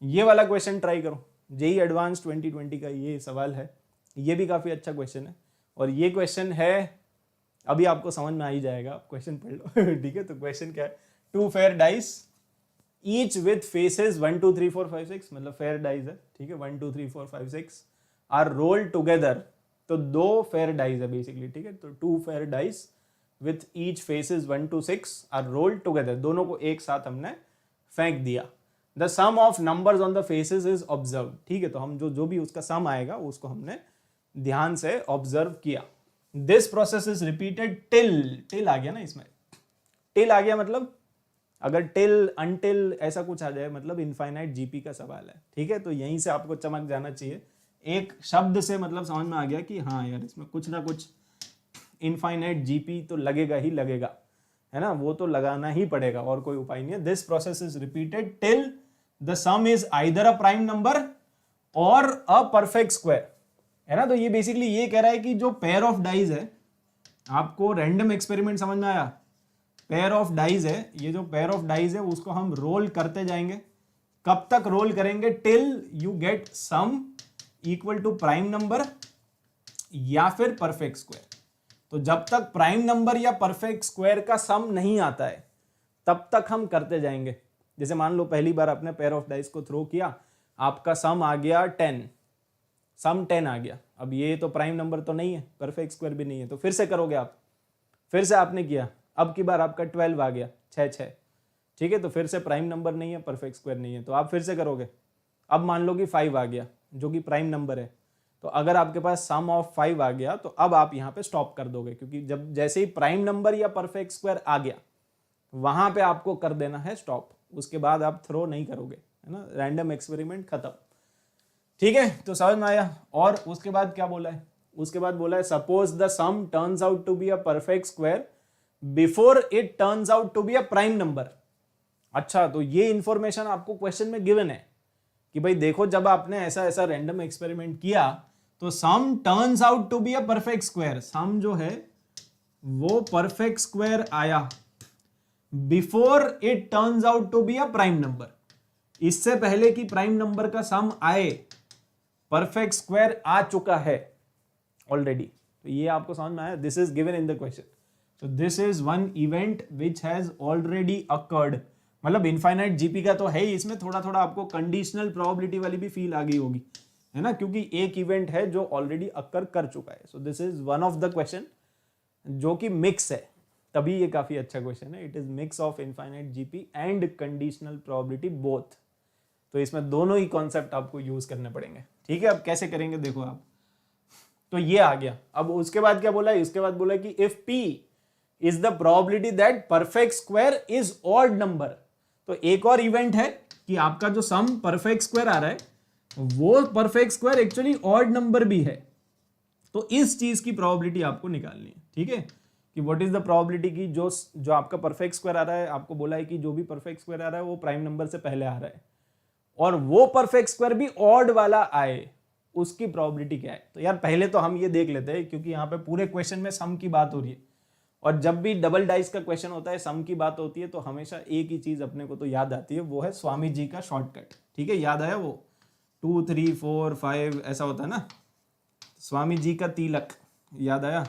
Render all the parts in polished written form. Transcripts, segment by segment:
ये वाला question try करो, जेईई एडवांस 2020 का ये सवाल है, ये भी काफी अच्छा क्वेश्चन है। और ये क्वेश्चन है, अभी आपको समझ में आ ही जाएगा, क्वेश्चन पढ़ लो ठीक है। तो क्वेश्चन क्या है, 2 fair dice each with faces 1 2 3 4 5 6, मतलब फेयर डाइस है, ठीक है, 1 2 3 4 5 6 आर रोल्ड टुगेदर, तो 2 फेयर डाइस है बेसिकली, ठीक है। तो 2 fair dice with each faces 1 to 6 are rolled together, दोनों को एक साथ हमने फेंक दिया। The sum of numbers on the faces is observe, ठीक है। तो हम जो भी उसका सम आएगा उसको हमने ध्यान से ऑब्जर्व किया। This process is repeated till आ गया ना इसमें, टिल आ गया मतलब अगर टिल अनटिल ऐसा कुछ आ जाए मतलब इनफाइनाइट जीपी का सवाल है, ठीक है। तो यहीं से आपको चमक जाना चाहिए, एक शब्द से मतलब समझ में आ गया कि हाँ यार इसमें कुछ ना कुछ इनफाइनाइट जीपी तो लगेगा ही लगेगा, है ना, वो तो लगाना ही पड़ेगा, और कोई उपाय नहीं है। This process is repeated till the some is either a prime number और अ परफेक्ट स्क्वायर, है ना। तो ये बेसिकली ये कह रहा है कि जो पेयर ऑफ डाइज है, आपको रैंडम एक्सपेरिमेंट समझ में आया, पेयर ऑफ डाइज है, ये जो पेयर ऑफ डाइज है उसको हम रोल करते जाएंगे। कब तक रोल करेंगे, till you get sum equal to prime number या फिर परफेक्ट स्क्वायर। तो जब तक प्राइम नंबर या परफेक्ट स्क्वायर का सम नहीं आता है तब तक हम करते जाएंगे। जैसे मान लो पहली बार आपने पेयर ऑफ डाइस को थ्रो किया, आपका सम आ गया 10, सम 10 आ गया। अब ये तो प्राइम नंबर तो नहीं है, परफेक्ट स्क्वायर भी नहीं है, तो फिर से करोगे आप, फिर से आपने किया, अब की बार आपका 12 आ गया, 6 ठीक है। तो फिर से प्राइम नंबर नहीं है, परफेक्ट स्क्वायर नहीं है, तो आप फिर से करोगे। अब मान लो कि 5 आ गया जो कि प्राइम नंबर है, तो अगर आपके पास सम ऑफ 5 आ गया तो अब आप यहाँ पे स्टॉप कर दोगे, क्योंकि जब जैसे ही प्राइम नंबर या परफेक्ट स्क्वायर आ गया वहां पे आपको कर देना है स्टॉप, उसके बाद आप थ्रो नहीं करोगे, है ना, रैंडम एक्सपेरिमेंट खत्म, ठीक है। तो समझ में आया। और उसके बाद क्या बोला है, उसके बाद बोला है suppose the sum turns out to be a perfect square before it turns out to be a prime number. अच्छा, तो ये इंफॉर्मेशन आपको क्वेश्चन में गिवन है कि भाई देखो जब आपने ऐसा ऐसा रैंडम एक्सपेरिमेंट किया तो sum turns out to be a perfect square, sum जो है वो परफेक्ट स्क्वायर आया before it turns out to be a prime number, इससे पहले कि प्राइम नंबर का सम आए परफेक्ट स्क्वायर आ चुका है ऑलरेडी। तो ये आपको समझ में आया, this is given in the question. So this is one event which has already occurred, मतलब इनफाइनाइट जीपी का तो है ही, इसमें थोड़ा थोड़ा आपको कंडीशनल प्रोबेबिलिटी वाली भी फील आ गई होगी, है ना, क्योंकि एक इवेंट है जो ऑलरेडी अकर कर चुका है। So this is one of the question जो कि मिक्स है, तभी ये काफी अच्छा क्वेश्चन है। It is mix of infinite GP and conditional probability both, तो इसमें दोनों ही कॉन्सेप्ट आपको यूज करने पड़ेंगे, ठीक है। अब कैसे करेंगे देखो आप, तो ये आ गया। अब उसके बाद क्या बोला है, इसके बाद बोला कि if p is the probability that perfect square is odd number, तो एक और इवेंट है कि आपका जो सम परफेक्ट स्क्वायर आ रहा है वो perfect square actually odd number भी है, तो इस चीज की प्रोबेबिलिटी आपको निकालनी है, ठीक है, कि व्हाट इज द प्रोबेबिलिटी की जो आपका परफेक्ट स्क्वायर आ रहा है, आपको बोला है कि जो भी परफेक्ट स्क्वायर आ रहा है वो प्राइम नंबर से पहले आ रहा है, और वो परफेक्ट स्क्वायर भी ऑड वाला आए, उसकी प्रोबेबिलिटी क्या है। तो यार पहले तो हम ये देख लेते हैं, क्योंकि यहाँ पे पूरे क्वेश्चन में सम की बात हो रही है, और जब भी डबल डाइस का क्वेश्चन होता है, सम की बात होती है, तो हमेशा एक ही चीज अपने को तो याद आती है, वो है स्वामी जी का शॉर्टकट, ठीक है। याद आया वो 2 3 4 5 ऐसा होता है ना, स्वामी जी का तिलक याद आया,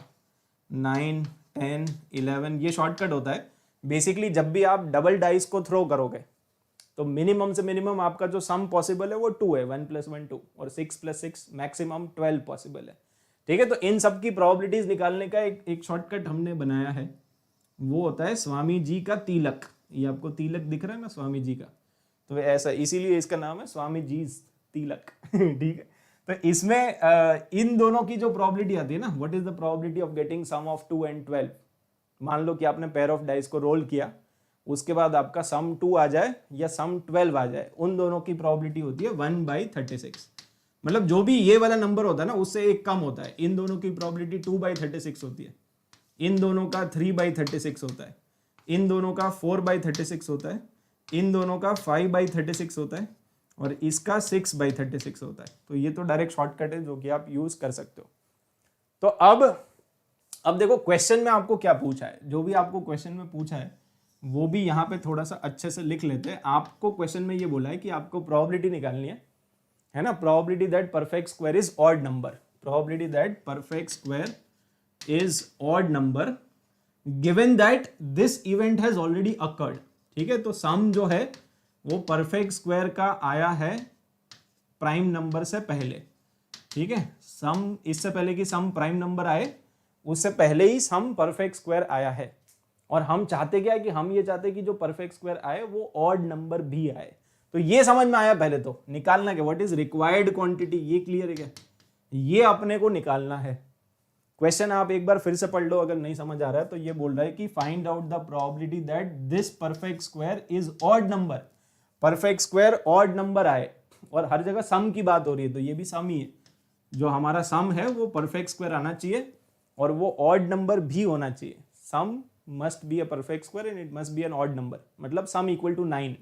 9 10 11 ये शॉर्टकट होता है। बेसिकली जब भी आप डबल डाइस को थ्रो करोगे तो मिनिमम से मिनिमम आपका जो सम पॉसिबल है वो 2 है, 1 + 1 2, और 6 + 6 मैक्सिमम 12 पॉसिबल है, ठीक है। तो इन सब की प्रोबेबिलिटीज निकालने का एक शॉर्टकट हमने बनाया है, वो होता है स्वामी जी का तिलक। ये आपको तिलक दिख रहा है ना स्वामी जी का, तो ऐसा इसीलिए इसका नाम है स्वामी जी तिलक ठीक है। तो इसमें इन दोनों की जो प्रोबेबिलिटी आती है ना, what is the probability of getting sum of 2 and 12, मान लो कि आपने पेयर ऑफ डाइस को रोल किया, उसके बाद आपका सम 2 आ जाए या सम 12 आ जाए, उन दोनों की प्रोबेबिलिटी होती है 1/36, मतलब जो भी ये वाला नंबर होता है ना उससे एक कम होता है, इन दोनों की प्रोबेबिलिटी 2/36 होती है, इन दोनों का 3/36 होता है, इन दोनों का 4/36 होता है, इन दोनों का 5/36 होता है, और इसका 6/36 होता है। तो ये तो डायरेक्ट शॉर्टकट है जो कि आप यूज कर सकते हो। तो अब देखो क्वेश्चन में आपको क्या पूछा है, जो भी आपको क्वेश्चन में पूछा है वो भी यहाँ पे थोड़ा सा अच्छे से लिख लेते हैं। आपको क्वेश्चन में ये बोला है कि आपको प्रोबेबिलिटी निकालनी है ना, probability that perfect square is odd number, probability that perfect square is odd number given that this event has already occurred. ठीक है, तो सम जो है वो परफेक्ट स्क्वायर का आया है प्राइम नंबर से पहले। ठीक है, सम इससे पहले कि सम प्राइम नंबर आए उससे पहले ही सम परफेक्ट स्क्वायर आया है। और हम चाहते क्या है कि हम ये चाहते हैं कि जो परफेक्ट स्क्वायर आए वो ऑड नंबर भी आए। तो ये समझ में आया। पहले तो निकालना क्या, व्हाट इज रिक्वायर्ड क्वांटिटी, ये क्लियर है क्या, ये अपने को निकालना है। क्वेश्चन आप एक बार फिर से पढ़ लो अगर नहीं समझ आ रहा है तो। ये बोल रहा है कि find out the probability that this perfect square is odd number, perfect square odd number आए। और हर जगह सम की बात हो रही है तो ये भी सम ही है। जो हमारा सम है वो परफेक्ट स्क्वायर आना चाहिए और वो ऑड नंबर भी होना चाहिए। Sum must be a perfect square and it must be an odd number, मतलब सम इक्वल टू 9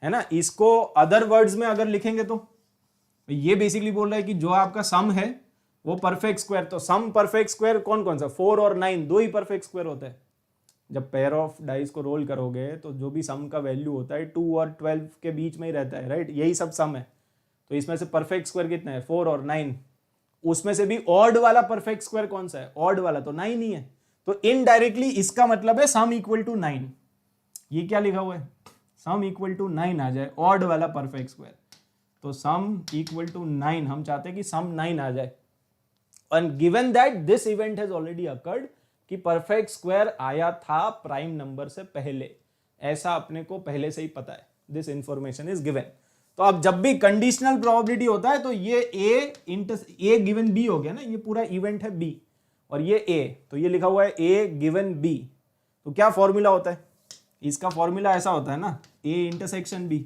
है ना। इसको अदर वर्ड्स में अगर लिखेंगे तो ये बेसिकली बोल रहा है कि जो आपका सम है वो परफेक्ट स्क्वायर, तो सम परफेक्ट स्क्वायर कौन कौन सा, 4 और 9 दो ही परफेक्ट स्क्वायर होता है। जब पेयर ऑफ डाइस को रोल करोगे तो जो भी सम का वैल्यू होता है 2 और 12 के बीच में ही रहता है, राइट, यही सब सम है। तो इसमें से परफेक्ट स्क्वायर कितने हैं, 4 और 9। उसमें से भी ऑड वाला परफेक्ट स्क्वायर कौन सा है, ऑड वाला, तो 9 ही है। तो इनडायरेक्टली इसका मतलब है सम इक्वल टू 9। ये क्या लिखा हुआ है, सम इक्वल टू 9 आ जाए, ऑड वाला परफेक्ट स्क्वायर। तो सम इक्वल टू 9, हम चाहते हैं कि सम 9 आ जाए। And given that this event has already occurred, कि परफेक्ट स्क्वायर आया था प्राइम नंबर से पहले, ऐसा अपने को पहले से ही पता है। This information is given. तो अब जब भी कंडीशनल प्रोबेबिलिटी होता है तो ये ए गिवन बी हो गया ना, ये पूरा इवेंट है बी और ये ए, तो ये लिखा हुआ है ए गिवन बी। तो क्या फॉर्मूला होता है इसका, फॉर्मूला ऐसा होता है ना, ए इंटरसेक्शन बी।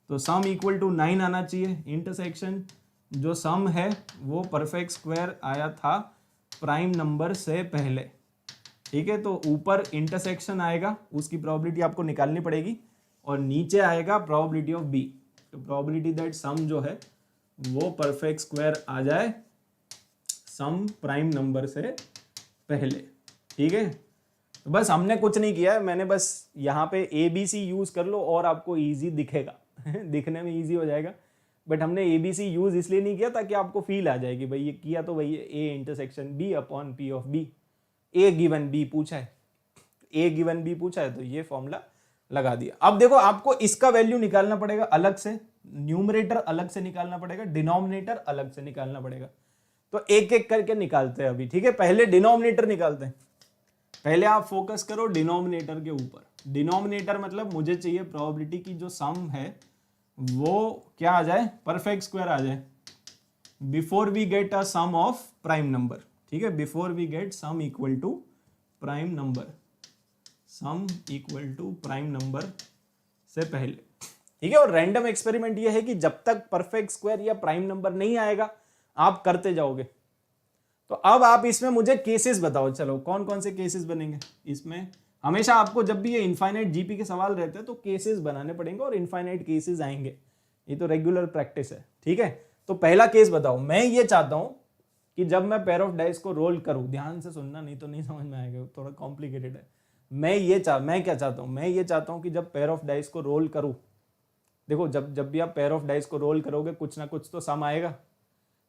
तो सम इक्वल टू 9 आना चाहिए, इंटरसेक्शन जो सम है वो परफेक्ट स्क्वायर आया था प्राइम नंबर से पहले। ठीक है, तो ऊपर इंटरसेक्शन आएगा, उसकी प्रोबेबिलिटी आपको निकालनी पड़ेगी, और नीचे आएगा प्रोबेबिलिटी ऑफ बी। तो प्रोबेबिलिटी दैट सम जो है वो परफेक्ट स्क्वायर आ जाए सम प्राइम नंबर से पहले। ठीक है, तो बस हमने कुछ नहीं किया है, मैंने बस यहाँ पे ABC यूज कर लो और आपको इजी दिखेगा दिखने में इजी हो जाएगा। बट हमने ABC यूज इसलिए नहीं किया ताकि आपको फील आ जाए कि भाई ये किया तो भाई A intersection B upon P of B, A given B पूछा है, ए गिवन बी पूछा है तो ये फॉर्मूला लगा दिया। अब देखो आपको इसका वैल्यू निकालना पड़ेगा अलग से, न्यूमरेटर अलग से निकालना पड़ेगा, डिनोमिनेटर अलग से निकालना पड़ेगा। तो एक एक करके निकालते हैं अभी। ठीक है, पहले डिनोमिनेटर निकालते हैं। पहले आप फोकस करो डिनोमिनेटर के ऊपर। डिनोमिनेटर मतलब मुझे चाहिए प्रोबेबिलिटी की जो सम है वो क्या आ जाए, परफेक्ट स्क्वायर आ जाए before we get a sum of prime number. ठीक है, before we get sum equal to prime number, sum equal to prime number से पहले। ठीक है, और रैंडम एक्सपेरिमेंट ये है कि जब तक परफेक्ट स्क्वायर या प्राइम नंबर नहीं आएगा आप करते जाओगे। तो अब आप इसमें मुझे केसेस बताओ, चलो कौन कौन से केसेस बनेंगे इसमें। हमेशा आपको जब भी ये इनफाइनाइट जीपी के सवाल रहते हैं तो केसेस बनाने पड़ेंगे और इनफाइनाइट केसेस आएंगे, ये तो रेगुलर प्रैक्टिस है। ठीक है, तो पहला केस बताओ। मैं ये चाहता हूं कि जब मैं पेयर ऑफ डाइस को रोल करूं, ध्यान से सुनना नहीं तो नहीं समझ में आएगा, थोड़ा कॉम्प्लिकेटेड है। मैं क्या चाहता हूं, मैं ये चाहता हूं कि जब पेयर ऑफ डाइस को रोल करूं, देखो जब भी आप पेयर ऑफ डाइस को रोल करोगे कुछ ना कुछ तो सम आएगा।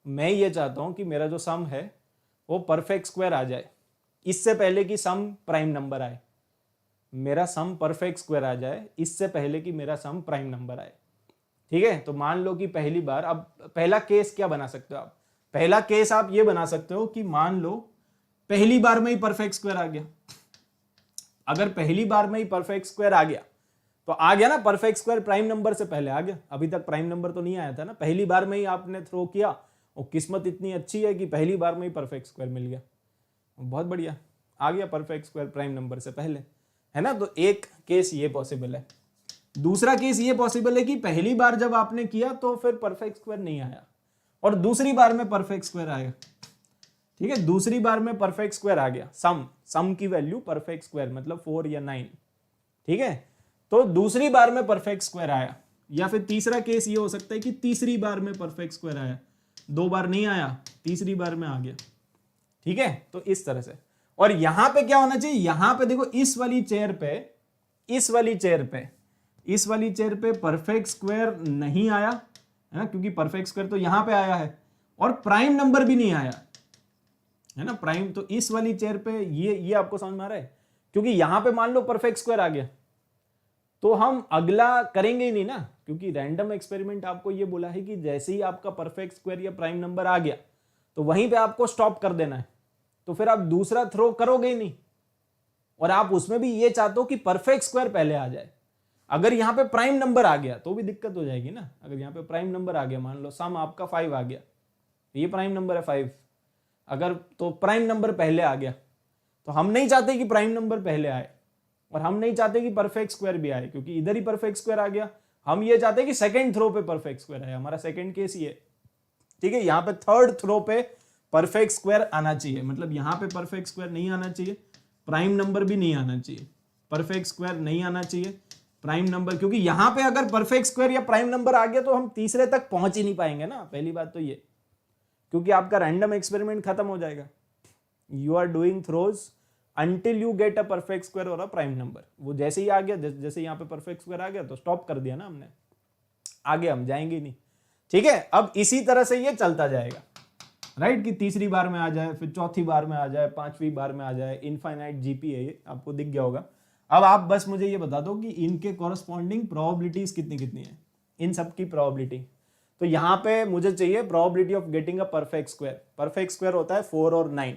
मैं ये चाहता हूं कि मेरा जो सम है वो परफेक्ट स्क्वायर आ जाए इससे पहले कि सम प्राइम नंबर आए। मेरा सम परफेक्ट स्क्वायर आ जाए इससे पहले कि मेरा सम प्राइम नंबर आए। ठीक है, तो मान लो कि पहली बार, अब पहला केस क्या बना सकते हो आप, पहला केस आप ये बना सकते हो कि मान लो पहली बार में ही परफेक्ट स्क्वायर आ गया। अगर पहली बार में ही परफेक्ट स्क्वायर आ गया तो आ गया ना, परफेक्ट स्क्वायर प्राइम नंबर से पहले आ गया। अभी तक प्राइम नंबर तो नहीं आया था ना, पहली बार में ही आपने थ्रो किया और किस्मत इतनी अच्छी है कि पहली बार में ही परफेक्ट स्क्वायर मिल गया, बहुत बढ़िया, आ गया परफेक्ट स्क्वायर प्राइम नंबर से पहले, है ना। तो एक केस ये पॉसिबल है। दूसरा केस ये पॉसिबल है कि पहली बार जब आपने किया तो फिर परफेक्ट स्क्वायर नहीं आया और दूसरी बार में परफेक्ट स्क्वायर आएगा। ठीक है, दूसरी बार में परफेक्ट स्क्वायर आ गया, सम की वैल्यू परफेक्ट स्क्वायर मतलब 4 या 9। ठीक है, तो दूसरी बार में परफेक्ट स्क्वायर आया। या फिर तीसरा केस ये हो सकता है कि तीसरी बार में परफेक्ट स्क्वायर आया, 2 बार नहीं आया, तीसरी बार में आ गया। ठीक है, तो इस तरह से। और यहां पे क्या होना चाहिए, यहां पे देखो इस वाली चेयर पे इस वाली चेयर पे परफेक्ट स्क्वायर नहीं आया है ना, क्योंकि परफेक्ट स्क्वायर तो यहां पे आया है और प्राइम नंबर भी नहीं आया है ना, प्राइम। तो इस वाली चेयर पे ये आपको समझ में आ रहा है, क्योंकि यहां पे मान लो परफेक्ट स्क्वायर आ गया तो हम अगला करेंगे ही नहीं ना, क्योंकि रैंडम एक्सपेरिमेंट आपको ये बोला है कि जैसे ही आपका परफेक्ट स्क्वायर या प्राइम नंबर आ गया तो वहीं पे आपको स्टॉप कर देना है, तो फिर आप दूसरा थ्रो करोगे ही नहीं। और आप उसमें भी ये चाहते हो कि परफेक्ट स्क्वायर पहले आ जाए। अगर यहां पे प्राइम नंबर आ गया तो भी दिक्कत हो जाएगी ना। अगर यहां पे प्राइम नंबर आ गया, मान लो सम आपका 5 आ गया, ये प्राइम नंबर है 5, अगर तो प्राइम नंबर पहले आ गया तो हम नहीं चाहते कि प्राइम नंबर पहले आए और हम नहीं चाहते कि परफेक्ट स्क्वायर भी आए, क्योंकि इधर ही परफेक्ट स्क्वायर आ गया। हम ये चाहते हैं कि सेकंड थ्रो पे परफेक्ट स्क्वायर आए, हमारा सेकंड केस ये, ठीक है। यहां पे थर्ड थ्रो पे परफेक्ट स्क्वायर आना चाहिए, मतलब यहां पे परफेक्ट स्क्वायर नहीं आना चाहिए, प्राइम नंबर भी नहीं आना चाहिए, परफेक्ट स्क्वायर नहीं आना चाहिए, प्राइम नंबर, क्योंकि यहां पे अगर परफेक्ट स्क्वायर या प्राइम नंबर आ गया तो हम तीसरे तक पहुंच ही नहीं पाएंगे ना। पहली बात तो ये, क्योंकि आपका रैंडम एक्सपेरिमेंट खत्म हो जाएगा। You are doing throws until you get a perfect square और अ प्राइम नंबर। वो जैसे ही आ गया, जैसे यहाँ पे परफेक्ट स्क्वायर आ गया तो स्टॉप कर दिया ना हमने, आगे हम जाएंगे नहीं, ठीक है। अब इसी तरह से ये चलता जाएगा, राइट, कि तीसरी बार में आ जाए, फिर चौथी बार में आ जाए, पांचवी बार में आ जाए, इनफाइनाइट जीपी है ये, आपको दिख गया होगा। अब आप बस मुझे ये बता दो कि इनके कॉरस्पॉन्डिंग प्रोबेबिलिटीज कितनी कितनी है, इन सब की प्रोबेबिलिटी। तो यहाँ पे मुझे चाहिए probability of getting a perfect square. Perfect square होता है 4 और 9,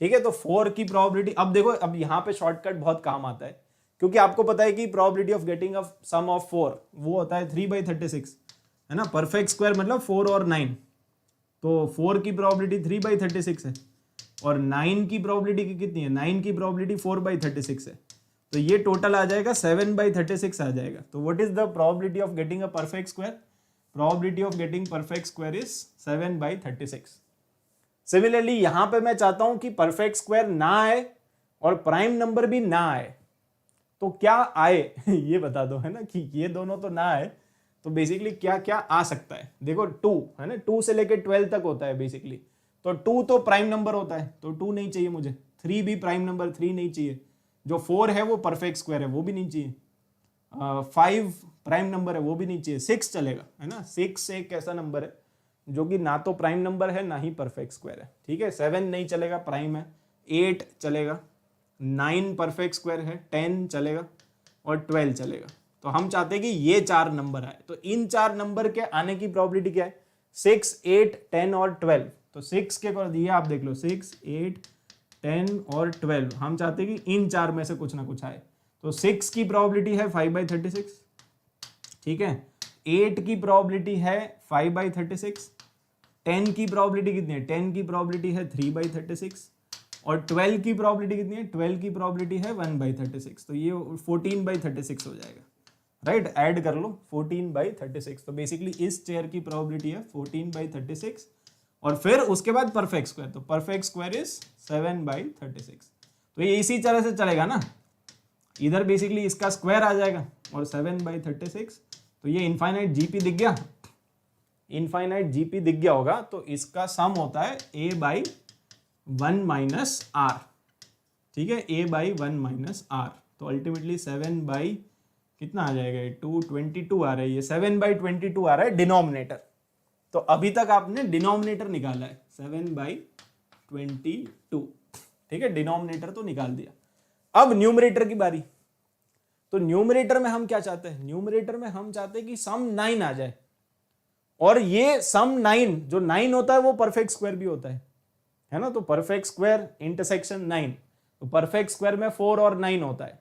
ठीक है। तो 4 की प्रोबेबिलिटी, अब देखो, अब यहाँ पे शॉर्टकट बहुत काम आता है, क्योंकि आपको पता है कि probability of getting a sum of 4 वो होता है 3/36, है ना। परफेक्ट स्क्वायर मतलब 4 और 9, तो 4 की प्रोबेबिलिटी 3/36 है और 9 की प्रोबेबिलिटी कितनी है, 9 की प्रोबेबिलिटी 4/36 है, तो ये टोटल आ जाएगा 7/36 आ जाएगा। तो what is the probability of getting a perfect square? Probability of getting perfect square is 7/36। Similarly यहां पे मैं चाहता हूं कि परफेक्ट स्क्वायर ना आए और प्राइम नंबर भी ना आए, तो क्या आए ये बता दो, है ना, कि ये दोनों तो ना आए तो बेसिकली क्या क्या आ सकता है। देखो 2 है ना, 2 से लेकर 12 तक होता है बेसिकली, तो 2 तो प्राइम नंबर होता है, तो 2 नहीं चाहिए मुझे। 3 भी प्राइम नंबर, 3 नहीं चाहिए। जो 4 है वो परफेक्ट स्क्वायर है, वो भी नहीं चाहिए। 5 प्राइम नंबर है, वो भी नहीं चाहिए। 6 चलेगा, है ना। 6 एक ऐसा नंबर है जो कि ना तो प्राइम नंबर है ना ही परफेक्ट स्क्वायर है, ठीक है। 7 नहीं चलेगा, प्राइम है। 8 चलेगा, 9 परफेक्ट स्क्वायर है, 10 चलेगा और 12 चलेगा। तो हम चाहते हैं कि ये 4 नंबर आए, तो इन 4 नंबर के आने की प्रोबेबिलिटी क्या है? 6, 8, 10 और 12। तो 6 के कर दिए, आप देख लो, 6, 8, 10 और 12। हम चाहते हैं कि इन 4 में से कुछ ना कुछ आए, तो 6 की प्रोबेबिलिटी है 5/36, ठीक है। 8 की प्रोबेबिलिटी है 5/36, 10 की प्रोबेबिलिटी कितनी है? 10 की प्रोबेबिलिटी है 3/36 और 12 की प्रोबेबिलिटी कितनी है? 12 की प्रोबेबिलिटी है 1/36, तो ये 14/36 हो जाएगा, राइट। ऐड कर लो 14/36, तो बेसिकली इस चेयर की प्रोबेबिलिटी है 14/36 और फिर उसके बाद परफेक्ट स्क्वायर, तो परफेक्ट स्क्वायर इज 7/36। तो ये इसी तरह से चलेगा ना, इधर बेसिकली इसका स्क्वायर आ जाएगा और 7/36, तो ये इनफाइनाइट जीपी दिख गया, इनफाइनाइट जीपी दिख गया होगा। तो इसका सम होता है a/1 - r, ठीक है, a/1 - r। तो अल्टीमेटली 7 कितना आ जाएगा? 222 आ रहा है, ये 7/22 आ रहा है डिनोमिनेटर। तो अभी तक आपने डिनोमिनेटर निकाला है 7/22, ठीक है, डिनोमिनेटर तो निकाल दिया। अब न्यूमरेटर की बारी। तो न्यूमरेटर में हम क्या चाहते हैं? न्यूमरेटर में हम चाहते हैं कि सम 9 आ जाए, और ये सम 9, जो 9 होता है वो परफेक्ट स्क्वायर भी होता है ना। तो परफेक्ट स्क्वायर इंटरसेक्शन 9, तो परफेक्ट स्क्वायर में 4 और 9 होता है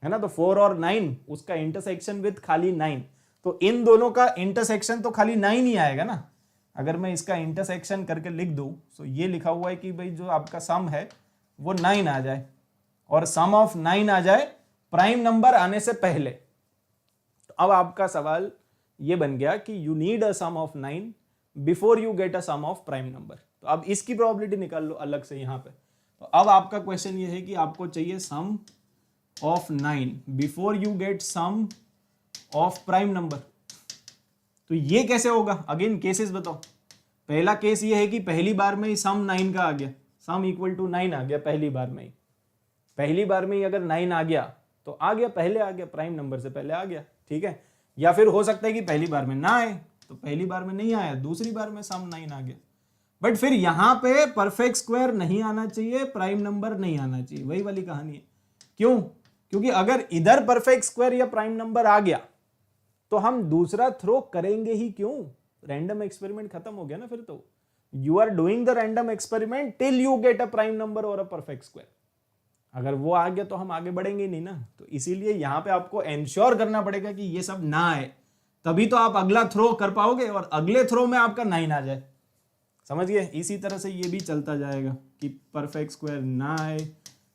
ना। तो 4 और 9 उसका इंटरसेक्शन विद खाली 9, तो इन दोनों का इंटरसेक्शन तो खाली 9 ही आएगा ना। अगर मैं इसका इंटरसेक्शन करके लिख दूं, तो ये लिखा हुआ है कि भाई जो आपका सम है वो 9 आ जाए और सम ऑफ 9 आ जाए प्राइम नंबर आने से पहले। तो अब आपका सवाल ये बन गया कि you need a sum of 9 before you get a sum of prime number. तो अब इसकी प्रोबेबिलिटी निकाल लो अलग से यहां पे। तो अब आपका क्वेश्चन ये है कि आपको चाहिए sum of 9 before you get sum of prime number. तो ये कैसे होगा? अगेन केसेस बताओ। पहला केस ये है कि पहली बार में ही सम 9 का आ गया, सम इक्वल टू 9 आ गया पहली बार में ही। पहली बार में ही अगर 9 आ गया तो आ गया, पहले आ गया, प्राइम नंबर से पहले आ गया, ठीक है। या फिर हो सकता है कि पहली बार में ना आए, तो पहली बार में नहीं आया, दूसरी बार में सम 9 आ गया। बट फिर यहां पे परफेक्ट स्क्वायर नहीं आना चाहिए, प्राइम नंबर नहीं आना चाहिए, वही वाली कहानी है। क्यों? क्योंकि अगर इधर परफेक्ट स्क्वायर या प्राइम नंबर आ गया तो हम दूसरा थ्रो करेंगे ही क्यों? रैंडम एक्सपेरिमेंट खत्म हो गया ना फिर तो। You are doing the random experiment till you get a prime number और अ परफेक्ट स्क्वायर। अगर वो आ गया तो हम आगे बढ़ेंगे ही नहीं ना। तो इसीलिए यहां पे आपको एंश्योर करना पड़ेगा कि ये सब ना आए, तभी तो आप अगला थ्रो कर पाओगे और अगले थ्रो में आपका 9 आ जाए। समझ गए? इसी तरह से ये भी चलता जाएगा कि परफेक्ट स्क्वायर ना आए,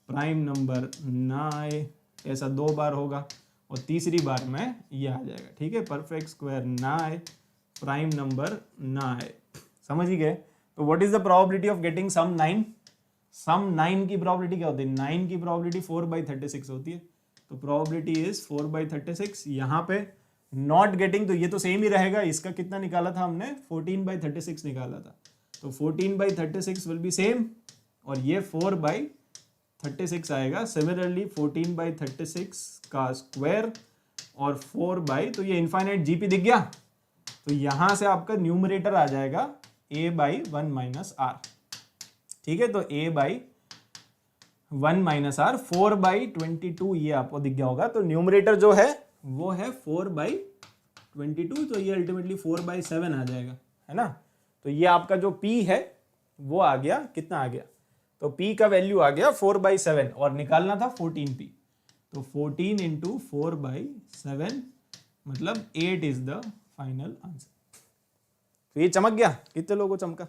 प्राइम नंबर ना आए, ऐसा 2 बार होगा और तीसरी बार में ये आ जाएगा, ठीक है। परफेक्ट स्क्वायर ना आए, प्राइम नंबर ना आए। समझ ही गए? तो what is the probability of getting sum 9? Sum 9 की प्रोबेबिलिटी क्या होती है? 9 की प्रोबेबिलिटी 4/36 होती है। तो प्रोबेबिलिटी इज 4/36। यहाँ पे नॉट गेटिंग, तो ये तो सेम ही रहेगा। इसका कितना निकाला था हमने? 14/36 निकाला था। तो 14/36 विल बी सेम और ये 4/36 आएगा। सिमिलरली 14/36 का स्क्वायर और 4 तो ये इनफाइनाइट जीपी दिख गया। तो यहां से आपका न्यूमरेटर आ जाएगा a/1 - r, ठीक है। तो a/1 - r 4/22 ये आपको दिख गया होगा। तो न्यूमरेटर जो है वो है 4/22, तो ये अल्टीमेटली 4/7 आ जाएगा, है ना। तो ये आपका जो p है वो आ गया, कितना आ गया? तो p का वैल्यू आ गया 4/7 और निकालना था 14p। तो 14 × 4/7 मतलब 8 इज द फाइनल आंसर। तो ये चमक गया? कितने लोगों को चमका?